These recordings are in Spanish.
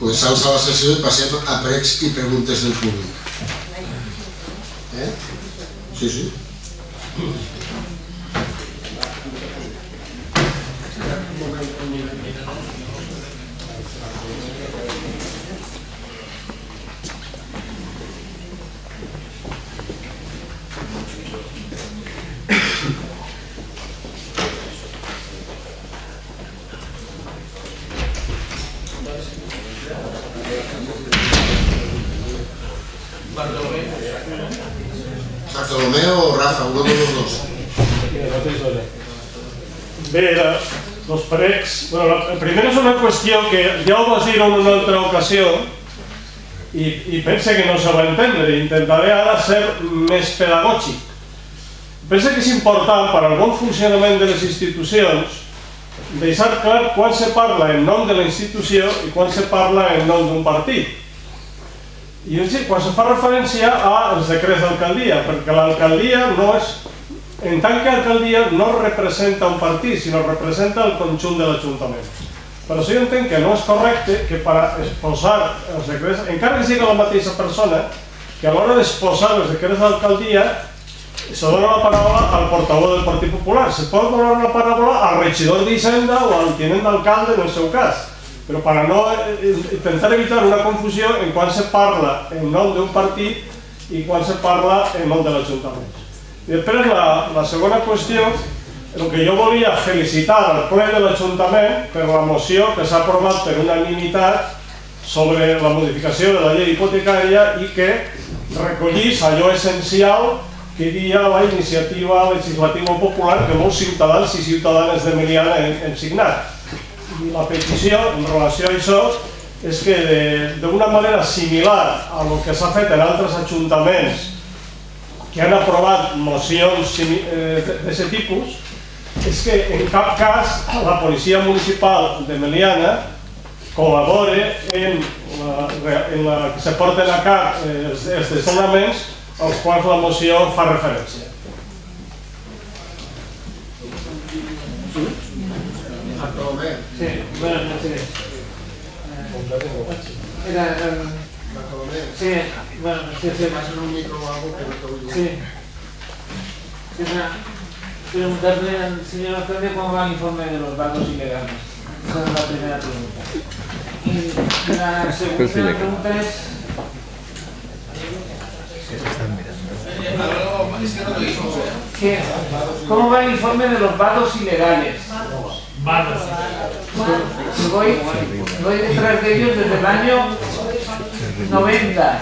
Pues s'alça la sessió i passem a pregs i preguntes del públic. Sí, sí. Bartolomé o Rafa, uno de los dos. Bé, els pregs... El primer és una qüestió que ja ho vas dir en una altra ocasió i pense que no se va entendre. Intentaré ara ser més pedagògic. Pense que és important per al bon funcionament de les institucions deixar clar quan se parla en nom de la institució i quan se parla en nom d'un partit. I quan se fa referència als decrets d'alcaldia, perquè l'alcaldia no és... En tant que alcaldia no representa un partit, sinó representa el conjunt de l'Ajuntament. Per això jo entenc que no és correcte que per exposar els decrets, encara que sigui la mateixa persona, que a l'hora d'exposar els decrets d'alcaldia se dona la paraula al portavó del Partit Popular. Se pot donar la paraula al regidor d'Hisenda o al tinent d'alcalde en el seu cas, però per no intentar evitar una confusió en quan se parla en nom d'un partit i quan se parla en nom de l'Ajuntament. I després la segona qüestió, el que jo volia felicitar al ple de l'Ajuntament per la moció que s'ha aprovat per unanimitat sobre la modificació de la llei hipotecària i que recollís allò essencial que hi havia la iniciativa legislativa popular que molts ciutadans i ciutadanes de Meliana hem signat. I la petició en relació a això és que d'una manera similar a el que s'ha fet en altres ajuntaments que han aprovat mocions d'aquest tipus, és que en cap cas la policia municipal de Meliana col·labore en que se porten a cap els desnonaments als quals la moció fa referència. Sí, buenas noches. Sí, bueno, sí. Preguntarle al señor alcalde cómo va el informe de los vagos ilegales. Esa es la primera pregunta. Y la segunda pregunta es... ¿Cómo va el informe de los vagos ilegales? Voy detrás de ellos desde el año 90.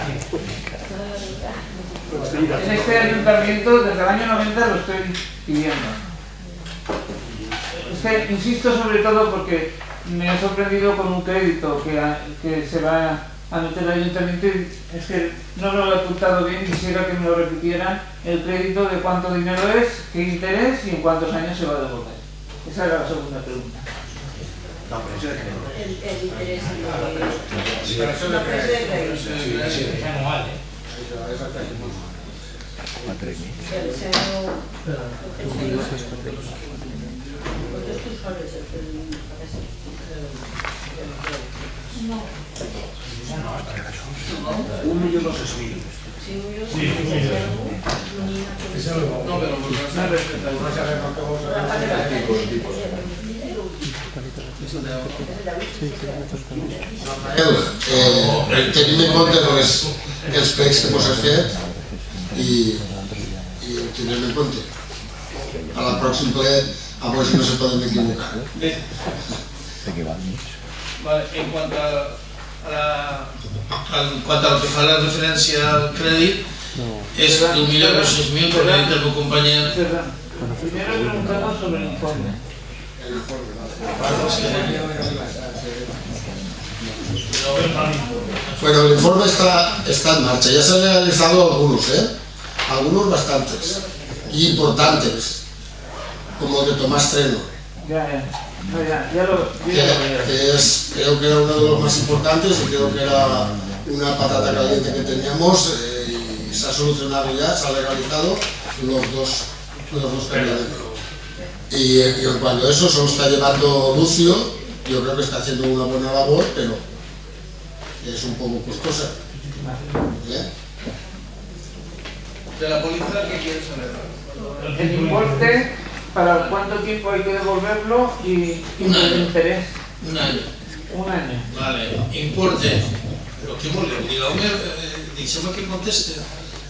En este ayuntamiento desde el año 90 lo estoy pidiendo. Insisto sobre todo porque me ha sorprendido con un crédito que se va a meter el ayuntamiento y es que no lo he apuntado bien, quisiera que me lo repitieran el crédito de cuánto dinero es, qué interés y en cuántos años se va a devolver. Esa era la segunda pregunta. No, pero eso de crédito. El interés es anual, $1.200.000. Sí, Tenim en compte els plecs que mos has fet i ho tindrem en compte. A la pròxim ple a veure si no se poden equivocar. En cuanto a lo que fa la referència al crèdit, és $1.200.000 que ha dit el meu company. Primero he preguntado sobre el informe. Bueno, el informe está en marcha. Ya se han realizado algunos, algunos bastantes y importantes, como el de Tomás Treno, creo que era uno de los más importantes y creo que era una patata caliente que teníamos y se ha solucionado ya, se ha legalizado los dos camiones. Y en cuanto a eso, solo está llevando Lucio. Yo creo que está haciendo una buena labor, pero que es un poco costosa. De la póliza, ¿qué quieres saber? El importe, para cuánto tiempo hay que devolverlo y el interés. Un año. Un año. Vale, importe. Però què voleu? Digueu-me, deixeu-me que conteste.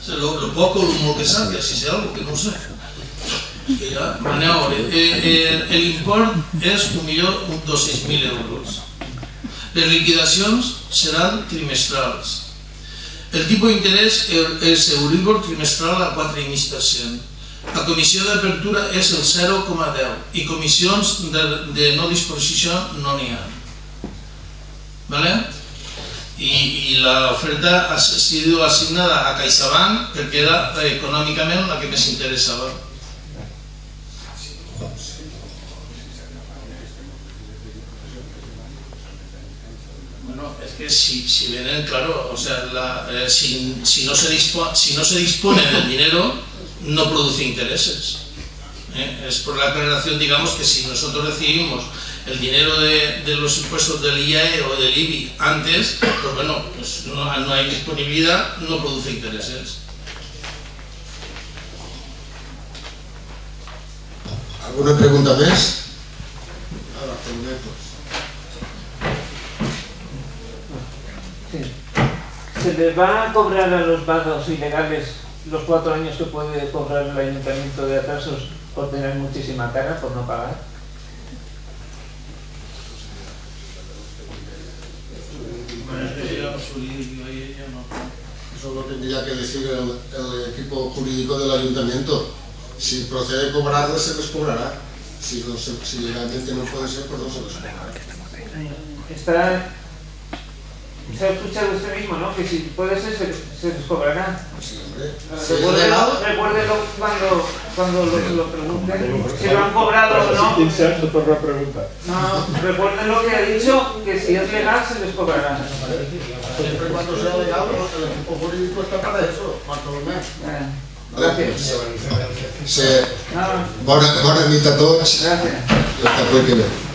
Lo poco, lo molt que sàpiga, si sé algo que no sé. Que ja, aneu a veure. L'import és 1.200.000 euros. Les liquidacions seran trimestrals. El tipus d'interès és Euribor trimestral a 4,5%. La comissió d'apertura és el 0,10 i comissions de no disposició no n'hi ha. ¿Vale? Y la oferta ha sido asignada a CaixaBank porque era económicamente la que me interesaba. Bueno, es que si vienen, claro, o sea, si no se dispone del dinero, no produce intereses. Es por la aclaración, digamos, que si nosotros recibimos el dinero de los impuestos del IAE o del IBI antes, pues bueno, pues no hay disponibilidad, no produce intereses. ¿Alguna pregunta más? Sí. ¿Se les va a cobrar a los bancos ilegales los 4 años que puede cobrar el ayuntamiento de atrasos por tener muchísima cara, por no pagar? Eso lo tendría que decir el equipo jurídico del ayuntamiento. Si procede cobrarles, se les cobrará. Si legalmente no puede ser, pues no se les cobrará. Se ha escuchado usted mismo, ¿no? Que si puede ser, se les cobrará. Sí, hombre. Recuérdelo cuando lo pregunten. Si lo han cobrado o no. Inserto por la pregunta. No, recuerden lo que ha dicho, que si es legal se les cobrará. Siempre y cuando sea legal, el equipo jurídico está para eso, Bartolomé. Gràcies. Bona nit a tots. Gràcies. I hasta el que ve.